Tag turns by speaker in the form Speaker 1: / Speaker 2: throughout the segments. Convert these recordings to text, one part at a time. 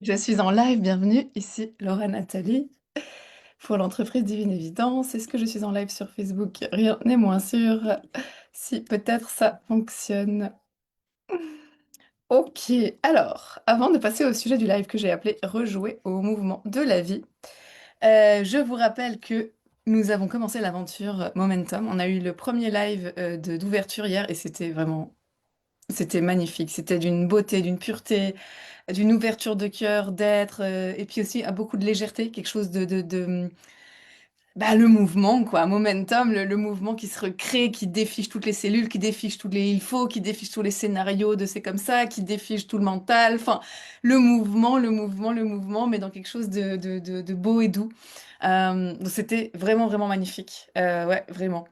Speaker 1: Je suis en live, bienvenue, ici Laura Nathalie pour l'entreprise Divine Évidence. Est-ce que je suis en live sur Facebook? Rien n'est moins sûr. Si peut-être ça fonctionne. Ok, alors, avant de passer au sujet du live que j'ai appelé Rejouer au mouvement de la vie, je vous rappelle que nous avons commencé l'aventure Momentum. On a eu le premier live d'ouverture hier et c'était magnifique. C'était d'une beauté, d'une pureté, d'une ouverture de cœur, d'être, et puis aussi à beaucoup de légèreté, quelque chose bah, le mouvement, quoi, momentum, le mouvement qui se recrée, qui défiche toutes les cellules, qui défiche tous les il faut, qui défiche tous les scénarios de c'est comme ça, qui défiche tout le mental, enfin, le mouvement, mais dans quelque chose de beau et doux. Donc c'était vraiment, vraiment magnifique. Ouais, vraiment.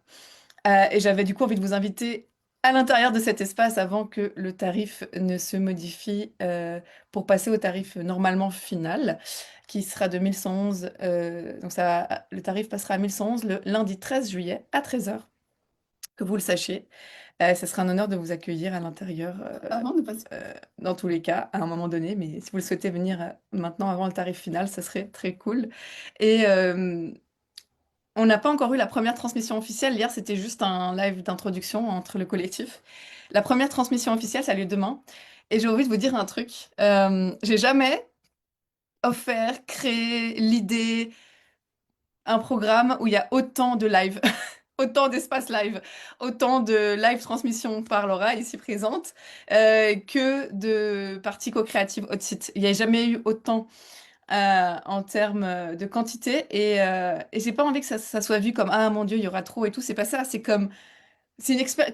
Speaker 1: Et j'avais du coup envie de vous inviter à l'intérieur de cet espace avant que le tarif ne se modifie pour passer au tarif normalement final qui sera de 1111. Donc le tarif passera à 1111 le lundi 13 juillet à 13 heures. Que vous le sachiez. Ce sera un honneur de vous accueillir à l'intérieur avant de passer. Dans tous les cas, à un moment donné, mais si vous le souhaitez venir maintenant avant le tarif final, ça serait très cool. Et on n'a pas encore eu la première transmission officielle. Hier, c'était juste un live d'introduction entre le collectif. La première transmission officielle, ça a lieu demain. Et j'ai envie de vous dire un truc. J'ai jamais offert, créé l'idée, un programme où il y a autant de live, autant d'espace live, autant de live transmission par Laura, ici présente, que de parties co-créatives haute site. Il n'y a jamais eu autant en termes de quantité et j'ai pas envie que ça soit vu comme ah mon Dieu il y aura trop et tout, c'est pas ça, c'est comme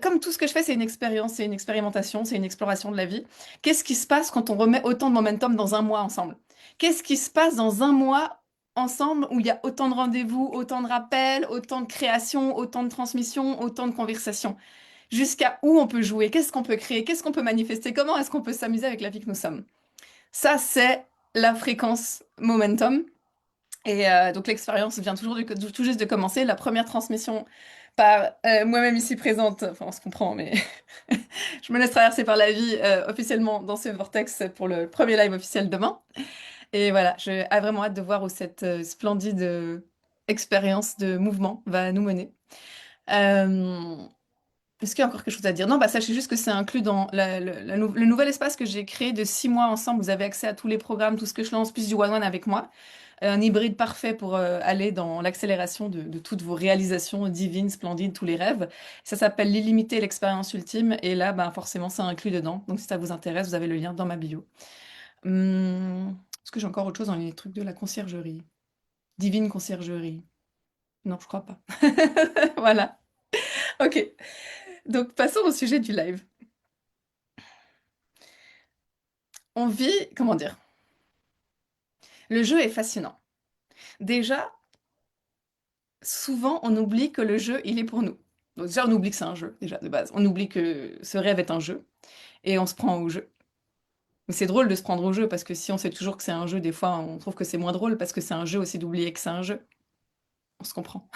Speaker 1: comme tout ce que je fais, c'est une expérience, c'est une expérimentation, c'est une exploration de la vie. Qu'est-ce qui se passe quand on remet autant de momentum dans un mois ensemble? Qu'est-ce qui se passe dans un mois ensemble où il y a autant de rendez-vous, autant de rappels, autant de créations, autant de transmissions, autant de conversations? Jusqu'à où on peut jouer? Qu'est-ce qu'on peut créer? Qu'est-ce qu'on peut manifester? Comment est-ce qu'on peut s'amuser avec la vie que nous sommes? Ça, c'est la fréquence momentum. Et donc l'expérience vient tout juste de commencer. La première transmission par moi-même ici présente, enfin on se comprend, mais je me laisse traverser par la vie officiellement dans ce vortex pour le premier live officiel demain. Et voilà, j'ai vraiment hâte de voir où cette splendide expérience de mouvement va nous mener. Euh, Est-ce qu'il y a encore quelque chose à dire? Non, bah sachez juste que c'est inclus dans le nouvel espace que j'ai créé de 6 mois ensemble. Vous avez accès à tous les programmes, tout ce que je lance, plus du one-one avec moi. Un hybride parfait pour aller dans l'accélération de toutes vos réalisations divines, splendides, tous les rêves. Ça s'appelle l'illimité, l'expérience ultime. Et là, ben, forcément, c'est inclus dedans. Donc, si ça vous intéresse, vous avez le lien dans ma bio. Est-ce que j'ai encore autre chose dans les trucs de la conciergerie? Divine conciergerie. Non, je crois pas. Voilà. Ok. Donc, passons au sujet du live. On vit, comment dire? Le jeu est fascinant. Déjà, souvent, on oublie que le jeu, il est pour nous. Donc déjà, on oublie que c'est un jeu, déjà, de base. On oublie que ce rêve est un jeu, et on se prend au jeu. Mais c'est drôle de se prendre au jeu, parce que si on sait toujours que c'est un jeu, des fois, on trouve que c'est moins drôle, parce que c'est un jeu aussi d'oublier que c'est un jeu. On se comprend.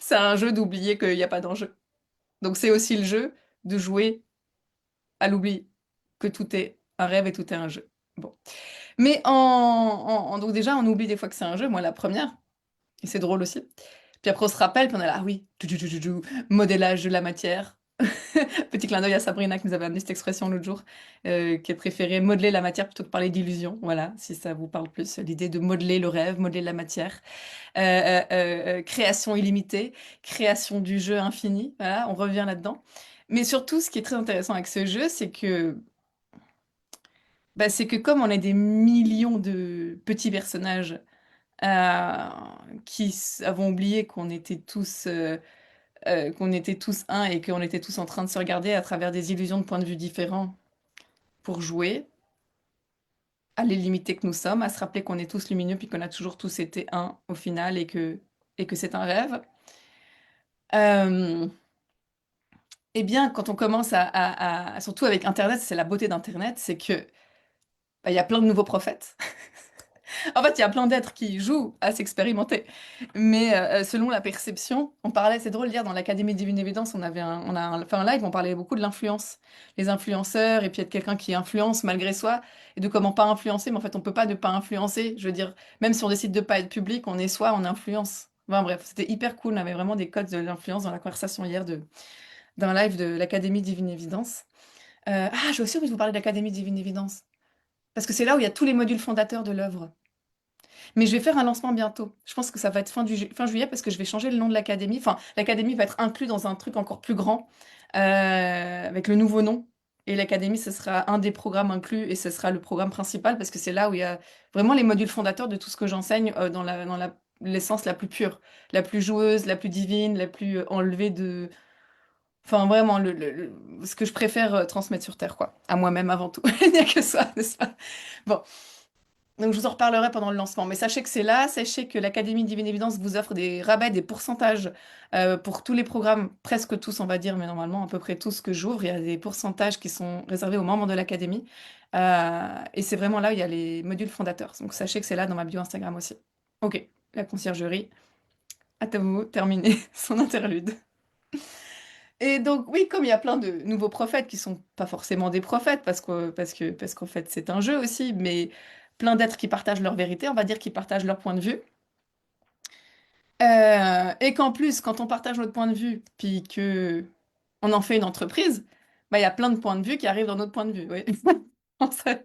Speaker 1: C'est un jeu d'oublier qu'il n'y a pas d'enjeu. Donc c'est aussi le jeu de jouer à l'oubli, que tout est un rêve et tout est un jeu. Bon. Mais donc déjà, on oublie des fois que c'est un jeu, moi la première, et c'est drôle aussi. Puis après, on se rappelle, puis on est là, ah oui, modélage de la matière. Petit clin d'œil à Sabrina qui nous avait amené cette expression l'autre jour, qui est préférée modeler la matière plutôt que parler d'illusion. Voilà, si ça vous parle plus, l'idée de modeler le rêve, modeler la matière. Création illimitée, création du jeu infini. Voilà, on revient là-dedans. Mais surtout, ce qui est très intéressant avec ce jeu, c'est que comme on est des millions de petits personnages euh, avons oublié qu'on était tous un et qu'on était tous en train de se regarder à travers des illusions de points de vue différents pour jouer à l'illimité que nous sommes, à se rappeler qu'on est tous lumineux puis qu'on a toujours tous été un au final et que c'est un rêve. Euh, eh bien, quand on commence surtout avec Internet, c'est la beauté d'Internet, c'est que bah, il y a plein de nouveaux prophètes. En fait, il y a plein d'êtres qui jouent à s'expérimenter. Mais selon la perception, on parlait, c'est drôle, hier dans l'Académie Divine Évidence, fait un live, on parlait beaucoup de l'influence. Les influenceurs, et puis être quelqu'un qui influence malgré soi, et de comment pas influencer. Mais en fait, on peut pas ne pas influencer. Je veux dire, même si on décide de pas être public, on est soi, on influence. Enfin bref, c'était hyper cool. On avait vraiment des codes de l'influence dans la conversation hier d'un live de l'Académie Divine Évidence. J'ai aussi envie de vous parler de l'Académie Divine Évidence. Parce que c'est là où il y a tous les modules fondateurs de l'œuvre. Mais je vais faire un lancement bientôt. Je pense que ça va être fin juillet parce que je vais changer le nom de l'académie. Enfin, l'académie va être inclus dans un truc encore plus grand avec le nouveau nom. Et l'académie, ce sera un des programmes inclus et ce sera le programme principal parce que c'est là où il y a vraiment les modules fondateurs de tout ce que j'enseigne l'essence la plus pure, la plus joueuse, la plus divine, la plus enlevée de... Enfin, vraiment, ce que je préfère transmettre sur Terre, quoi. À moi-même avant tout. Il n'y a que ça, n'est-ce pas? Bon. Donc je vous en reparlerai pendant le lancement. Mais sachez que c'est là, sachez que l'Académie Divine Évidence vous offre des rabais, des pourcentages pour tous les programmes, presque tous on va dire, mais normalement à peu près tous que j'ouvre. Il y a des pourcentages qui sont réservés aux membres de l'Académie. Et c'est vraiment là où il y a les modules fondateurs. Donc sachez que c'est là dans ma bio Instagram aussi. Ok, la conciergerie, à vous terminer son interlude. Et donc oui, comme il y a plein de nouveaux prophètes qui sont pas forcément des prophètes parce qu'en fait c'est un jeu aussi, mais plein d'êtres qui partagent leur vérité, on va dire qu'ils partagent leur point de vue. Et qu'en plus, quand on partage notre point de vue, puis que on en fait une entreprise, bah il y a plein de points de vue qui arrivent dans notre point de vue. Oui.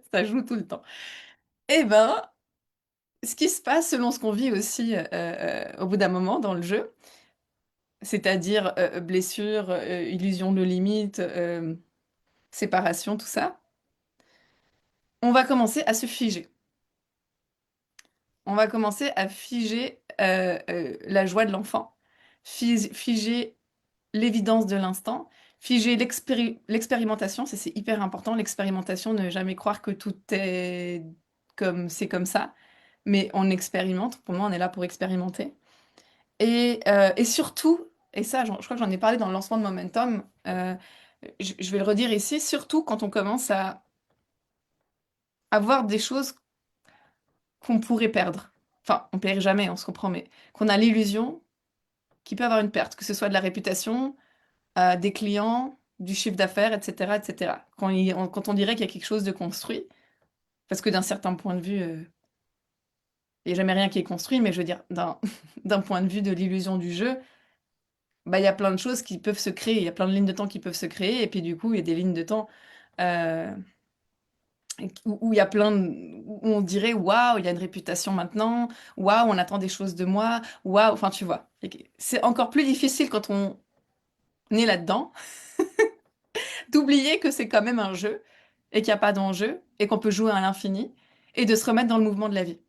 Speaker 1: Ça joue tout le temps. Et ben, ce qui se passe selon ce qu'on vit aussi au bout d'un moment dans le jeu, c'est-à-dire blessure, illusion de limite, séparation, tout ça. On va commencer à se figer. On va commencer à figer la joie de l'enfant, figer l'évidence de l'instant, figer l'expérimentation, ça c'est hyper important, l'expérimentation, ne jamais croire que tout est comme c'est comme ça, mais on expérimente, pour moi on est là pour expérimenter. Et surtout, et ça je crois que j'en ai parlé dans le lancement de Momentum, je vais le redire ici, surtout quand on commence à avoir des choses qu'on pourrait perdre. Enfin, on perd jamais, on se comprend, mais qu'on a l'illusion qu'il peut y avoir une perte, que ce soit de la réputation, des clients, du chiffre d'affaires, etc., etc. Quand on dirait qu'il y a quelque chose de construit, parce que d'un certain point de vue, il n'y a jamais rien qui est construit, mais je veux dire, d'un point de vue de l'illusion du jeu, bah, il y a plein de choses qui peuvent se créer, il y a plein de lignes de temps qui peuvent se créer, et puis du coup, il y a des lignes de temps euh, où il y a où on dirait waouh, il y a une réputation maintenant, waouh, on attend des choses de moi, waouh, enfin tu vois. C'est encore plus difficile quand on est là-dedans d'oublier que c'est quand même un jeu et qu'il n'y a pas d'enjeu et qu'on peut jouer à l'infini et de se remettre dans le mouvement de la vie.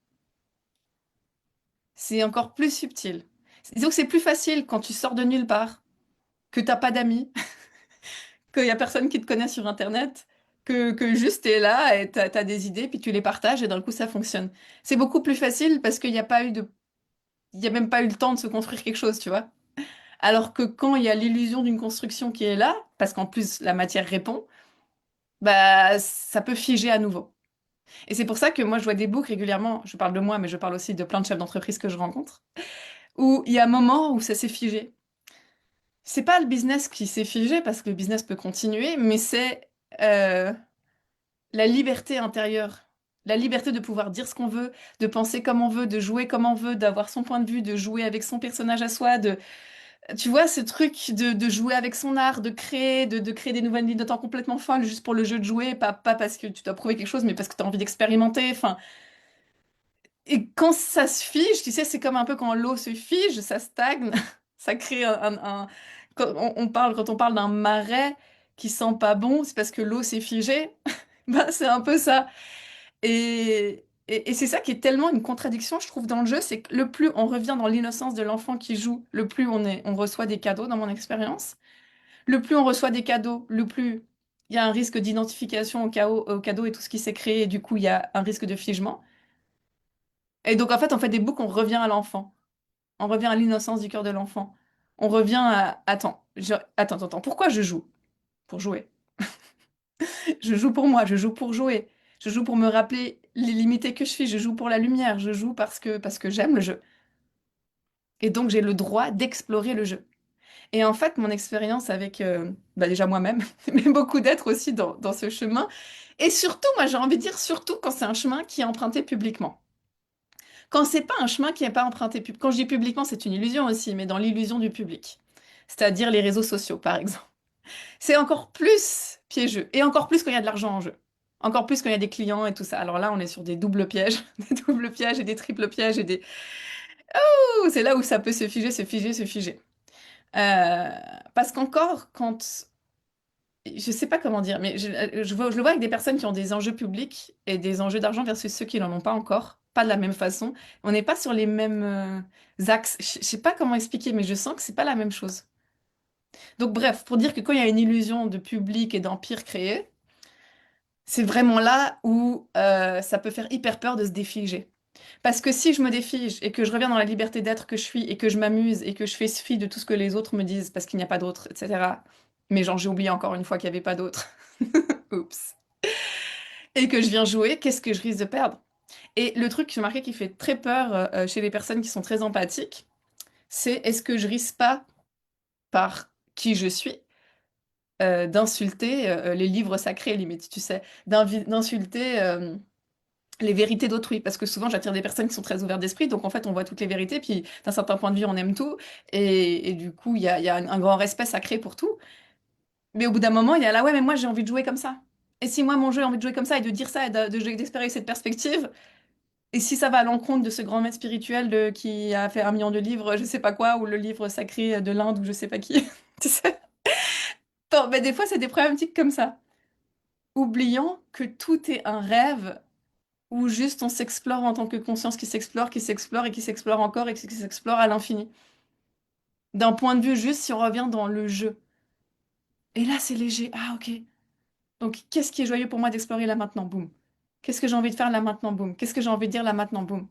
Speaker 1: C'est encore plus subtil. Disons que c'est plus facile quand tu sors de nulle part, que t'as pas d'amis, qu'il y a personne qui te connaît sur Internet, que juste t'es là et t'as des idées, puis tu les partages et d'un coup ça fonctionne. C'est beaucoup plus facile parce qu'il n'y a pas eu il y a même pas eu le temps de se construire quelque chose, tu vois. Alors que quand il y a l'illusion d'une construction qui est là, parce qu'en plus la matière répond, bah ça peut figer à nouveau. Et c'est pour ça que moi je vois des books régulièrement, je parle de moi, mais je parle aussi de plein de chefs d'entreprise que je rencontre, où il y a un moment où ça s'est figé. C'est pas le business qui s'est figé, parce que le business peut continuer, mais c'est euh, la liberté intérieure. La liberté de pouvoir dire ce qu'on veut, de penser comme on veut, de jouer comme on veut, d'avoir son point de vue, de jouer avec son personnage à soi, tu vois, ce truc de jouer avec son art, de créer des nouvelles lignes de temps complètement folles juste pour le jeu de jouer, pas parce que tu dois prouver quelque chose, mais parce que tu as envie d'expérimenter. Enfin, et quand ça se fige, tu sais, c'est comme un peu quand l'eau se fige, ça stagne, ça crée quand on parle d'un marais qui sent pas bon, c'est parce que l'eau s'est figée. Bah, c'est un peu ça. Et c'est ça qui est tellement une contradiction, je trouve, dans le jeu, c'est que le plus on revient dans l'innocence de l'enfant qui joue, le plus on reçoit des cadeaux dans mon expérience. Le plus on reçoit des cadeaux, le plus il y a un risque d'identification au cadeau et tout ce qui s'est créé, et du coup, il y a un risque de figement. Et donc, en fait, on fait des boucles, on revient à l'enfant. On revient à l'innocence du cœur de l'enfant. On revient à... Attends, pourquoi je joue? Pour jouer. Je joue pour moi, je joue pour jouer. Je joue pour me rappeler l'illimité que je suis. Je joue pour la lumière. Je joue parce que j'aime le jeu. Et donc, j'ai le droit d'explorer le jeu. Et en fait, mon expérience avec, bah déjà moi-même, mais beaucoup d'êtres aussi dans ce chemin, et surtout, moi j'ai envie de dire surtout quand c'est un chemin qui est emprunté publiquement. Quand c'est pas un chemin qui n'est pas emprunté quand je dis publiquement, c'est une illusion aussi, mais dans l'illusion du public. C'est-à-dire les réseaux sociaux, par exemple. C'est encore plus piégeux, et encore plus quand il y a de l'argent en jeu. Encore plus quand il y a des clients et tout ça. Alors là, on est sur des doubles pièges, des doubles pièges et des triples pièges et des... Ouh, c'est là où ça peut se figer, se figer, se figer. Euh, Parce qu'encore, quand je sais pas comment dire, mais je le vois avec des personnes qui ont des enjeux publics et des enjeux d'argent versus ceux qui n'en ont pas encore, pas de la même façon. On n'est pas sur les mêmes axes. Je sais pas comment expliquer, mais je sens que c'est pas la même chose. Donc bref, pour dire que quand il y a une illusion de public et d'empire créé, c'est vraiment là où ça peut faire hyper peur de se défiger. Parce que si je me défige et que je reviens dans la liberté d'être que je suis et que je m'amuse et que je fais fi de tout ce que les autres me disent parce qu'il n'y a pas d'autre, etc. Mais genre, j'ai oublié encore une fois qu'il n'y avait pas d'autre. Oups. Et que je viens jouer, qu'est-ce que je risque de perdre? Et le truc que j'ai remarqué qui fait très peur chez les personnes qui sont très empathiques, c'est est-ce que je risque pas, par qui je suis, d'insulter les livres sacrés, limite, tu sais, d'insulter les vérités d'autrui, parce que souvent j'attire des personnes qui sont très ouvertes d'esprit, donc en fait on voit toutes les vérités, puis d'un certain point de vue on aime tout, et du coup il y a un grand respect sacré pour tout, mais au bout d'un moment il y a là, ouais mais moi j'ai envie de jouer comme ça. Et si moi mon jeu a envie de jouer comme ça et de dire ça et d'espérer cette perspective, et si ça va à l'encontre de ce grand maître spirituel qui a fait 1 million de livres, je sais pas quoi, ou le livre sacré de l'Inde ou je sais pas qui, tu sais. Bon, mais des fois c'est des problématiques comme ça, oubliant que tout est un rêve où juste on s'explore en tant que conscience qui s'explore et qui s'explore encore et qui s'explore à l'infini. D'un point de vue juste si on revient dans le jeu. Et là, c'est léger. Ah, ok. Donc, qu'est-ce qui est joyeux pour moi d'explorer là maintenant? Boum. Qu'est-ce que j'ai envie de faire là maintenant? Boum. Qu'est-ce que j'ai envie de dire là maintenant? Boum.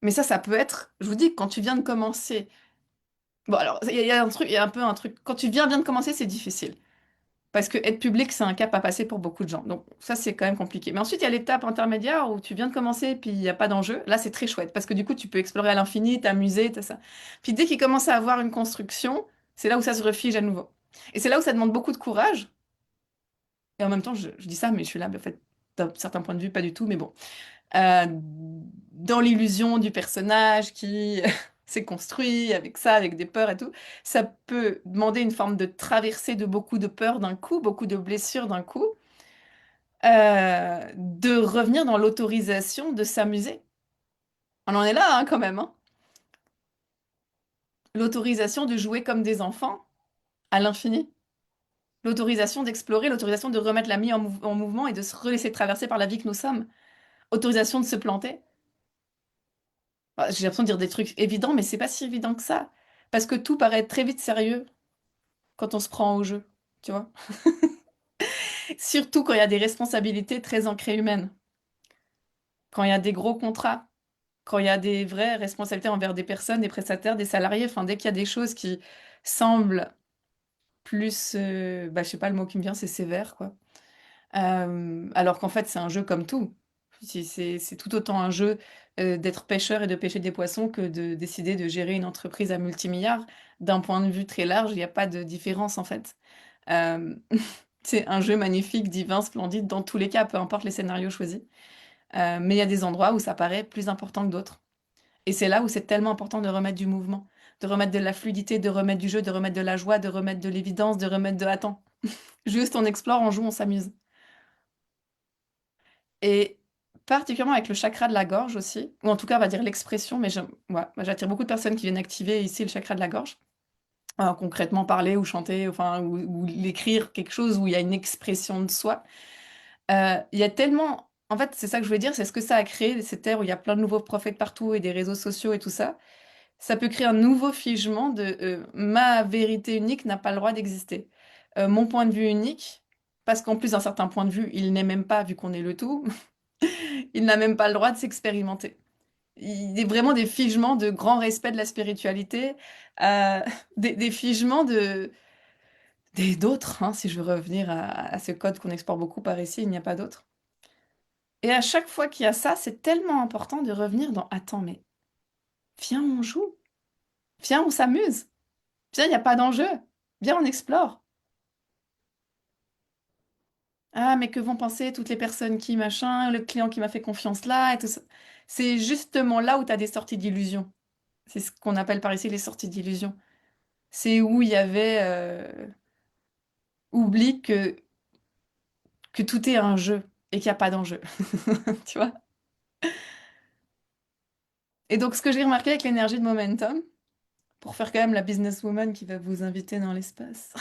Speaker 1: Mais ça peut être, je vous dis, quand tu viens de commencer. Bon, alors, il y a un truc, il y a un peu un truc. Quand tu viens de commencer, c'est difficile. Parce que être public, c'est un cap à passer pour beaucoup de gens. Donc ça, c'est quand même compliqué. Mais ensuite, il y a l'étape intermédiaire où tu viens de commencer, puis il n'y a pas d'enjeu. Là, c'est très chouette, parce que du coup, tu peux explorer à l'infini, t'amuser, tout ça. Puis dès qu'il commence à avoir une construction, c'est là où ça se refige à nouveau. Et c'est là où ça demande beaucoup de courage. Et en même temps, je dis ça, mais je suis là, mais en fait, d'un certain point de vue, pas du tout, mais bon. Euh, Dans l'illusion du personnage qui s'est construit avec ça, avec des peurs et tout, ça peut demander une forme de traversée de beaucoup de peurs d'un coup, beaucoup de blessures d'un coup, de revenir dans l'autorisation de s'amuser. On en est là, hein, quand même, hein. L'autorisation de jouer comme des enfants à l'infini. L'autorisation d'explorer, l'autorisation de remettre la vie en mouvement et de se laisser traverser par la vie que nous sommes. Autorisation de se planter. Ah, j'ai l'impression de dire des trucs évidents, mais c'est pas si évident que ça. Parce que tout paraît très vite sérieux quand on se prend au jeu, tu vois. Surtout quand il y a des responsabilités très ancrées humaines, quand il y a des gros contrats, quand il y a des vraies responsabilités envers des personnes, des prestataires, des salariés, enfin dès qu'il y a des choses qui semblent plus, bah, je sais pas, le mot qui me vient, c'est sévère, quoi. Alors qu'en fait, c'est un jeu comme tout. C'est tout autant un jeu d'être pêcheur et de pêcher des poissons que de décider de gérer une entreprise à multimilliards. D'un point de vue très large, il n'y a pas de différence en fait. Euh, c'est un jeu magnifique, divin, splendide dans tous les cas, peu importe les scénarios choisis. Mais il y a des endroits où ça paraît plus important que d'autres. Et c'est là où c'est tellement important de remettre du mouvement, de remettre de la fluidité, de remettre du jeu, de remettre de la joie, de remettre de l'évidence, de remettre de attends. Juste on explore, on joue, on s'amuse. Et particulièrement avec le chakra de la gorge aussi, ou en tout cas, on va dire l'expression, mais ouais, moi, j'attire beaucoup de personnes qui viennent activer ici le chakra de la gorge. Concrètement parler ou chanter, enfin, ou l'écrire quelque chose où il y a une expression de soi. Il y a tellement... En fait, c'est ça que je voulais dire, c'est ce que ça a créé, cette ère où il y a plein de nouveaux prophètes partout et des réseaux sociaux et tout ça. Ça peut créer un nouveau figement de ma vérité unique n'a pas le droit d'exister. Mon point de vue unique, parce qu'en plus d'un certain point de vue, il n'est même pas, vu qu'on est le tout, il n'a même pas le droit de s'expérimenter. Il y a vraiment des figements de grand respect de la spiritualité, euh, des figements des d'autres, hein, si je veux revenir à ce code qu'on explore beaucoup par ici, il n'y a pas d'autre. Et à chaque fois qu'il y a ça, c'est tellement important de revenir dans attends, mais viens, on joue, viens, on s'amuse, viens, il n'y a pas d'enjeu, viens, on explore. Ah, mais que vont penser toutes les personnes qui, machin, le client qui m'a fait confiance là, et tout ça. C'est justement là où tu as des sorties d'illusions. C'est ce qu'on appelle par ici les sorties d'illusions. C'est où il y avait oublie que tout est un jeu et qu'il n'y a pas d'enjeu. Tu vois? Et donc, ce que j'ai remarqué avec l'énergie de Momentum, pour faire quand même la businesswoman qui va vous inviter dans l'espace,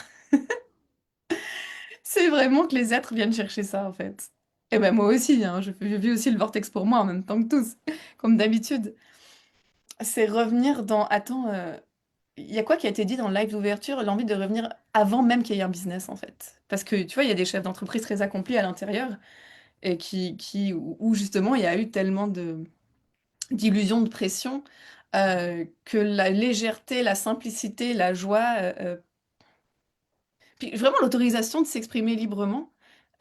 Speaker 1: c'est vraiment que les êtres viennent chercher ça, en fait. Et ben moi aussi, hein, je vis aussi le vortex pour moi en même temps que tous, comme d'habitude. C'est revenir dans... Attends, il y a quoi qui a été dit dans le live d'ouverture? L'envie de revenir avant même qu'il y ait un business, en fait. Parce que, tu vois, il y a des chefs d'entreprise très accomplis à l'intérieur, et où justement il y a eu tellement d'illusions, de pression, que la légèreté, la simplicité, la joie, puis vraiment l'autorisation de s'exprimer librement,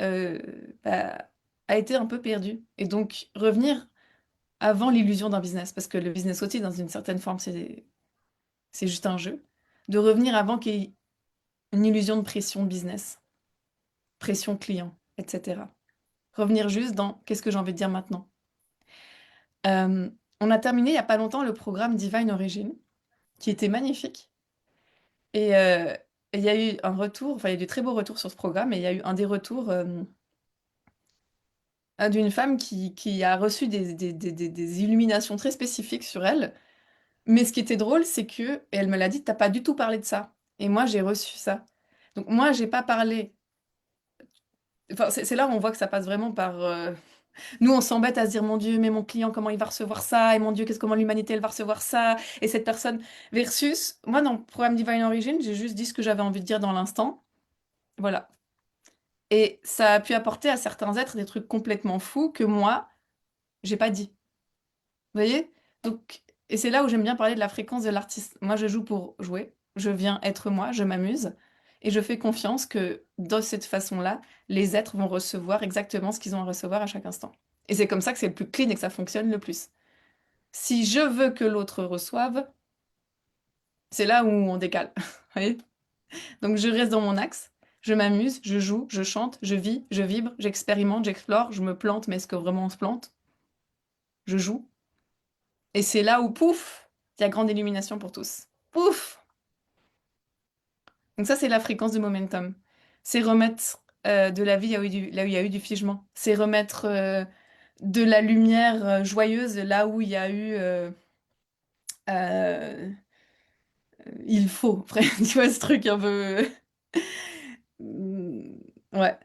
Speaker 1: euh, bah, a été un peu perdue. Et donc revenir avant l'illusion d'un business, parce que le business aussi, dans une certaine forme, c'est juste un jeu, de revenir avant qu'il y ait une illusion de pression de business, pression client, etc. Revenir juste dans qu'est-ce que j'ai envie de dire maintenant. Euh, on a terminé il n'y a pas longtemps le programme Divine Origin, qui était magnifique. Et il y a eu un retour, enfin il y a eu de très beaux retours sur ce programme, et il y a eu un des retours d'une femme qui a reçu des illuminations très spécifiques sur elle. Mais ce qui était drôle, c'est que, et elle me l'a dit, t'as pas du tout parlé de ça. Et moi, j'ai reçu ça. Donc moi, j'ai pas parlé. Enfin, c'est là où on voit que ça passe vraiment par... Nous, on s'embête à se dire, mon Dieu, mais mon client, comment il va recevoir ça? Et mon Dieu, comment l'humanité, elle va recevoir ça? Et cette personne... Versus, moi, dans le programme Divine Origin, j'ai juste dit ce que j'avais envie de dire dans l'instant. Voilà. Et ça a pu apporter à certains êtres des trucs complètement fous que moi, j'ai pas dit. Vous voyez? Donc, et c'est là où j'aime bien parler de la fréquence de l'artiste. Moi, je joue pour jouer, je viens être moi, je m'amuse, et je fais confiance que de cette façon-là, les êtres vont recevoir exactement ce qu'ils ont à recevoir à chaque instant. Et c'est comme ça que c'est le plus clean et que ça fonctionne le plus. Si je veux que l'autre reçoive, c'est là où on décale. Vous voyez? Donc, je reste dans mon axe. Je m'amuse, je joue, je chante, je vis, je vibre, j'expérimente, j'explore, je me plante, mais est-ce que vraiment on se plante? Je joue. Et c'est là où, pouf, il y a grande illumination pour tous. Pouf! Donc ça, c'est la fréquence du momentum. C'est remettre de la vie là où il y a eu du figement. C'est remettre de la lumière joyeuse là où il y a eu euh, il faut. Après, tu vois ce truc un peu... Ouais.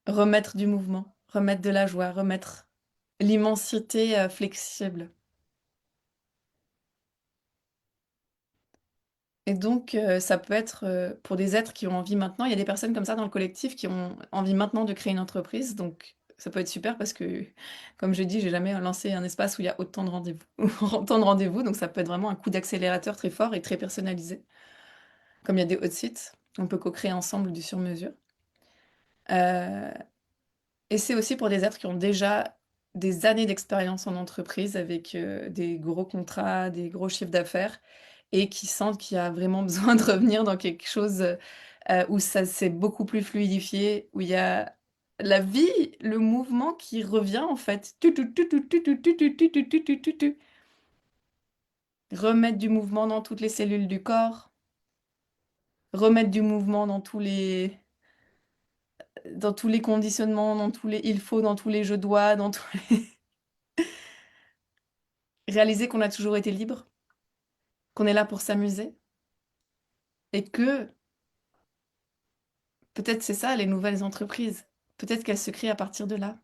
Speaker 1: Remettre du mouvement, remettre de la joie, remettre l'immensité flexible. Et donc, ça peut être pour des êtres qui ont envie maintenant, il y a des personnes comme ça dans le collectif qui ont envie maintenant de créer une entreprise. Donc, ça peut être super parce que, comme je dis, j'ai jamais lancé un espace où il y a autant de rendez-vous. Autant de rendez-vous, donc ça peut être vraiment un coup d'accélérateur très fort et très personnalisé. Comme il y a des hot sites, on peut co-créer ensemble du sur-mesure. Euh, et c'est aussi pour des êtres qui ont déjà des années d'expérience en entreprise avec des gros contrats, des gros chiffres d'affaires et qui sentent qu'il y a vraiment besoin de revenir dans quelque chose où ça s'est beaucoup plus fluidifié, où il y a la vie, le mouvement qui revient en fait. Tu. Remettre du mouvement dans toutes les cellules du corps, remettre du mouvement dans tous les conditionnements, dans tous les il faut, dans tous les je dois, réaliser qu'on a toujours été libre, qu'on est là pour s'amuser et que peut-être c'est ça les nouvelles entreprises. Peut-être qu'elles se créent à partir de là.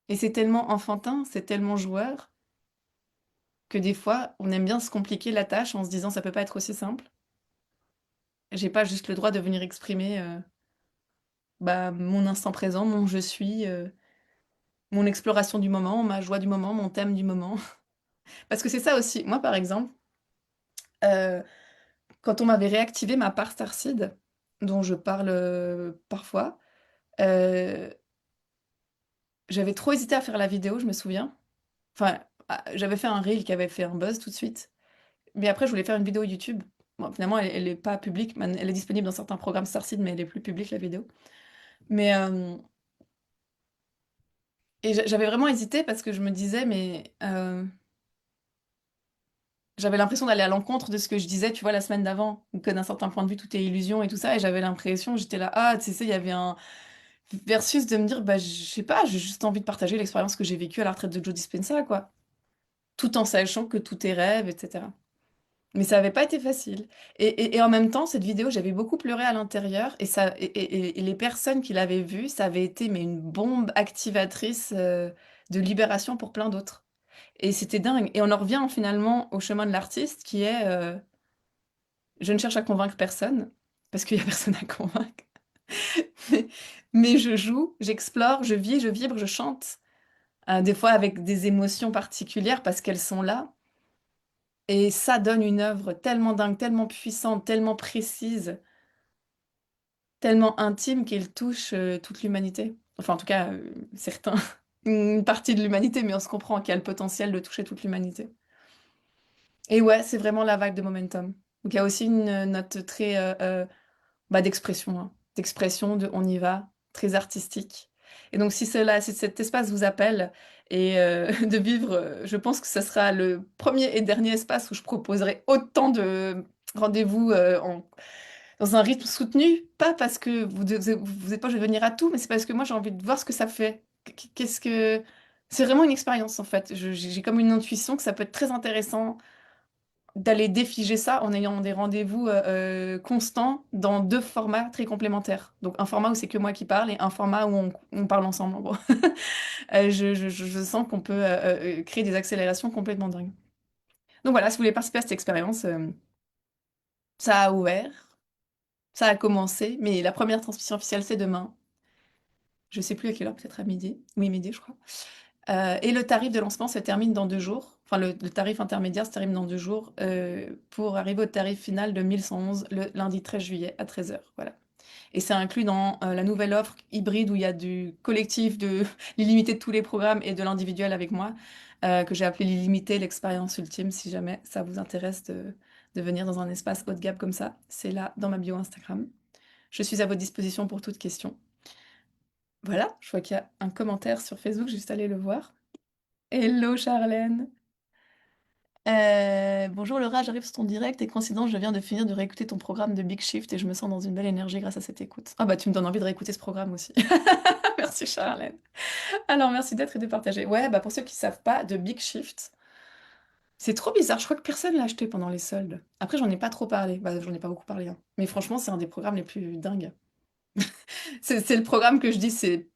Speaker 1: Et c'est tellement enfantin, c'est tellement joueur que des fois, on aime bien se compliquer la tâche en se disant ça peut pas être aussi simple. J'ai pas juste le droit de venir exprimer bah, mon instant présent, mon je suis, mon exploration du moment, ma joie du moment, mon thème du moment. Parce que c'est ça aussi. Moi, par exemple, euh, quand on m'avait réactivé ma part Starseed, dont je parle parfois. Euh, J'avais trop hésité à faire la vidéo, je me souviens. Enfin, j'avais fait un reel qui avait fait un buzz tout de suite. Mais après, je voulais faire une vidéo YouTube. Bon, finalement, elle est pas publique. Elle est disponible dans certains programmes Starseed, mais elle est plus publique, la vidéo. Mais et j'avais vraiment hésité parce que je me disais, mais j'avais l'impression d'aller à l'encontre de ce que je disais, tu vois, la semaine d'avant, ou que d'un certain point de vue, tout est illusion et tout ça. Et j'avais l'impression, j'étais là, ah, tu sais, il y avait un versus de me dire, bah, je sais pas, j'ai juste envie de partager l'expérience que j'ai vécue à la retraite de Joe Dispenza, quoi. Tout en sachant que tout est rêve, etc. Mais ça n'avait pas été facile. Et en même temps, cette vidéo, j'avais beaucoup pleuré à l'intérieur et les personnes qui l'avaient vue, ça avait été mais une bombe activatrice de libération pour plein d'autres. Et c'était dingue. Et on en revient finalement au chemin de l'artiste qui est je ne cherche à convaincre personne, parce qu'il n'y a personne à convaincre. Mais, mais je joue, j'explore, je vis, je vibre, je chante. Des fois avec des émotions particulières parce qu'elles sont là. Et ça donne une œuvre tellement dingue, tellement puissante, tellement précise, tellement intime qu'elle touche toute l'humanité. Enfin, en tout cas, certains, une partie de l'humanité, mais on se comprend qu'il y a le potentiel de toucher toute l'humanité. Et ouais, c'est vraiment la vague de momentum. Donc il y a aussi une note très bah, d'expression, hein. D'expression, de on y va, très artistique. Et donc si cela, si cet espace vous appelle et de vivre, je pense que ce sera le premier et dernier espace où je proposerai autant de rendez-vous dans un rythme soutenu, pas parce que vous êtes pas, je vais venir à tout, mais c'est parce que moi j'ai envie de voir ce que ça fait. Qu'est-ce que... C'est vraiment une expérience en fait. J'ai comme une intuition que ça peut être très intéressant d'aller défiger ça en ayant des rendez-vous constants dans deux formats très complémentaires. Donc un format où c'est que moi qui parle et un format où on parle ensemble en gros. Je sens qu'on peut créer des accélérations complètement dingues. Donc voilà, si vous voulez participer à cette expérience, ça a ouvert, ça a commencé, mais la première transmission officielle c'est demain. Je sais plus à quelle heure, peut-être à midi. Oui, midi, je crois. Et le tarif de lancement se termine dans 2 jours. Enfin, le tarif intermédiaire se termine dans 2 jours pour arriver au tarif final de 1111 le lundi 13 juillet à 13 heures. Voilà. Et c'est inclus dans la nouvelle offre hybride où il y a du collectif, de l'illimité de tous les programmes et de l'individuel avec moi, que j'ai appelé l'illimité, l'expérience ultime, si jamais ça vous intéresse de venir dans un espace haut de gamme comme ça. C'est là dans ma bio Instagram. Je suis à votre disposition pour toute question. Voilà, je vois qu'il y a un commentaire sur Facebook, juste aller le voir. Hello Charlène. Bonjour Laura, j'arrive sur ton direct et coïncidence, je viens de finir de réécouter ton programme de Big Shift et je me sens dans une belle énergie grâce à cette écoute. Ah bah tu me donnes envie de réécouter ce programme aussi. Merci Charlène. Alors merci d'être et de partager. Ouais, bah pour ceux qui savent pas, de Big Shift, c'est trop bizarre, je crois que personne l'a acheté pendant les soldes. Après j'en ai pas trop parlé, bah j'en ai pas beaucoup parlé, hein. Mais franchement c'est un des programmes les plus dingues. C'est le programme que je dis, c'est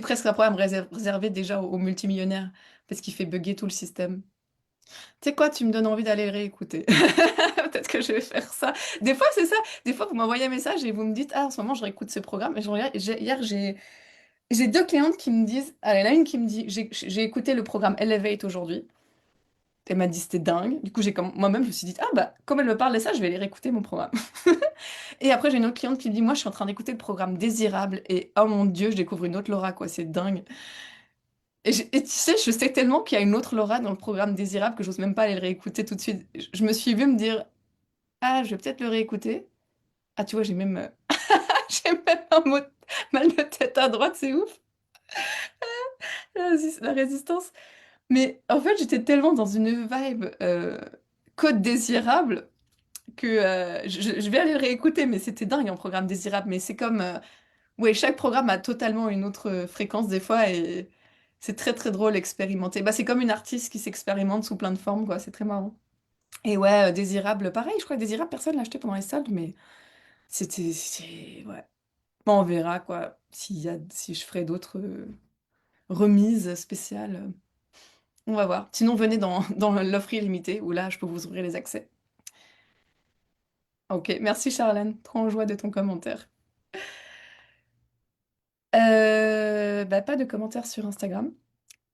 Speaker 1: presque un programme réservé déjà aux multimillionnaires parce qu'il fait bugger tout le système. Tu sais quoi, tu me donnes envie d'aller le réécouter. Peut-être que je vais faire ça. Des fois, c'est ça. Des fois, vous m'envoyez un message et vous me dites, ah, en ce moment, je réécoute ce programme. Et je regarde, hier, j'ai deux clientes qui me disent, allez, la une qui me dit, j'ai écouté le programme Elevate aujourd'hui. Elle m'a dit, c'était dingue. Du coup, j'ai comme moi-même, je me suis dit, ah, bah, comme elle me parle de ça, je vais aller réécouter mon programme. Et après, j'ai une autre cliente qui me dit, moi, je suis en train d'écouter le programme Désirable. Et oh mon Dieu, je découvre une autre Laura, quoi. C'est dingue. Et tu sais, je sais tellement qu'il y a une autre Laura dans le programme Désirable que j'ose même pas aller le réécouter tout de suite. Je me suis vue me dire, ah, je vais peut-être le réécouter. Ah, tu vois, j'ai même, j'ai même un mot, mal de tête à droite, c'est ouf, la résistance. Mais en fait, j'étais tellement dans une vibe code désirable que je vais aller le réécouter, mais c'était dingue en programme désirable. Mais c'est comme, ouais, chaque programme a totalement une autre fréquence des fois et c'est très très drôle expérimenter. Bah, c'est comme une artiste qui s'expérimente sous plein de formes, quoi. C'est très marrant. Et ouais, désirable, pareil, je crois que désirable, personne l'a acheté pendant les soldes, mais ouais. Bon, on verra quoi, si je ferai d'autres remises spéciales. On va voir. Sinon, venez dans l'offre illimitée où là, je peux vous ouvrir les accès. Ok, merci Charlène. Trop en joie de ton commentaire. Bah, pas de commentaires sur Instagram.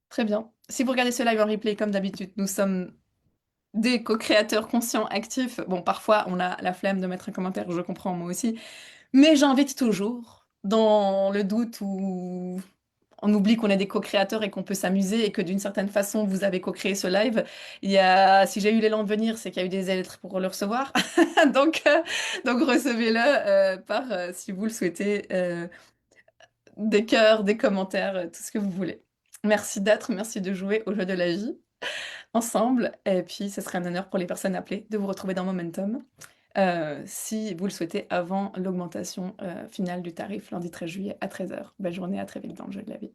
Speaker 1: Très bien. Si vous regardez ce live en replay, comme d'habitude, nous sommes des co-créateurs conscients, actifs. Bon, parfois, on a la flemme de mettre un commentaire, je comprends, moi aussi. Mais j'invite toujours, dans le doute où on oublie qu'on est des co-créateurs et qu'on peut s'amuser et que d'une certaine façon, vous avez co-créé ce live. Si j'ai eu l'élan de venir, c'est qu'il y a eu des lettres pour le recevoir. Donc, euh, donc recevez-le si vous le souhaitez, des cœurs, des commentaires, tout ce que vous voulez. Merci de jouer au jeu de la vie ensemble. Et puis, ce serait un honneur pour les personnes appelées de vous retrouver dans Momentum, si vous le souhaitez, avant l'augmentation finale du tarif lundi 13 juillet à 13 heures. Belle journée, à très vite dans le jeu de la vie.